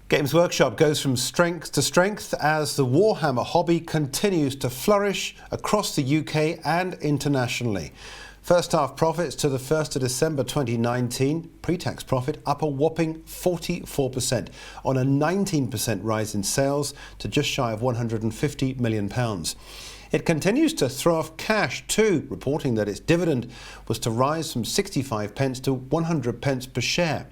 Games Workshop goes from strength to strength as the Warhammer hobby continues to flourish across the UK and internationally. First half profits to the 1st of December 2019, pre-tax profit up a whopping 44% on a 19% rise in sales to just shy of £150 million. It continues to throw off cash too, reporting that its dividend was to rise from 65 pence to 100 pence per share.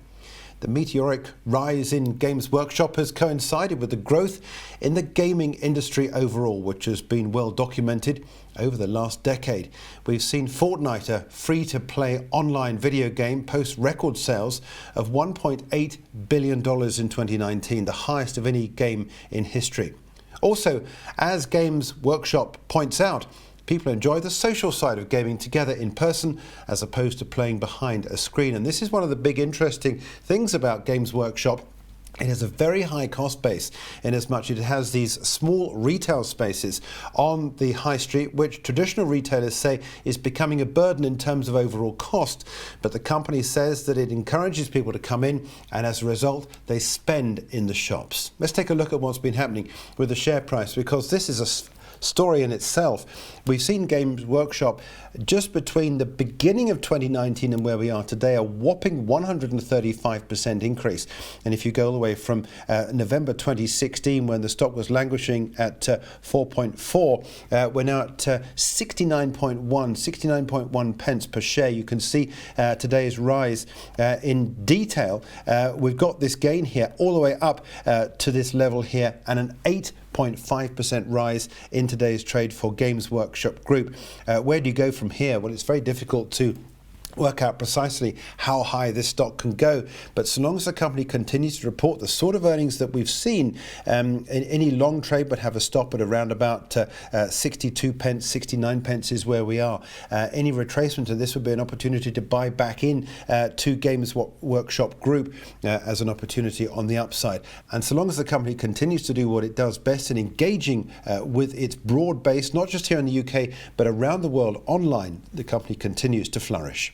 The meteoric rise in Games Workshop has coincided with the growth in the gaming industry overall, which has been well documented over the last decade. We've seen Fortnite, a free-to-play online video game, post record sales of $1.8 billion in 2019, the highest of any game in history. Also, as Games Workshop points out, people enjoy the social side of gaming together in person as opposed to playing behind a screen. And this is one of the big interesting things about Games Workshop. It has a very high cost base in as much as it has these small retail spaces on the high street, which traditional retailers say is becoming a burden in terms of overall cost. But the company says that it encourages people to come in, and as a result, they spend in the shops. Let's take a look at what's been happening with the share price, because this is a story in itself. We've seen Games Workshop just between the beginning of 2019 and where we are today, a whopping 135% increase. And if you go all the way from November 2016, when the stock was languishing at 4.4, we're now at 69.1 pence per share. You can see today's rise in detail. We've got this gain here all the way up to this level here, and an 8.5% rise in today's trade for Games Workshop Group. Where do you go from here? Well, it's very difficult to work out precisely how high this stock can go, but so long as the company continues to report the sort of earnings that we've seen in any long trade, but have a stop at around about 62 pence, 69 pence is where we are. Any retracement of this would be an opportunity to buy back in to Games Workshop Group as an opportunity on the upside. And so long as the company continues to do what it does best in engaging with its broad base, not just here in the UK, but around the world online, the company continues to flourish.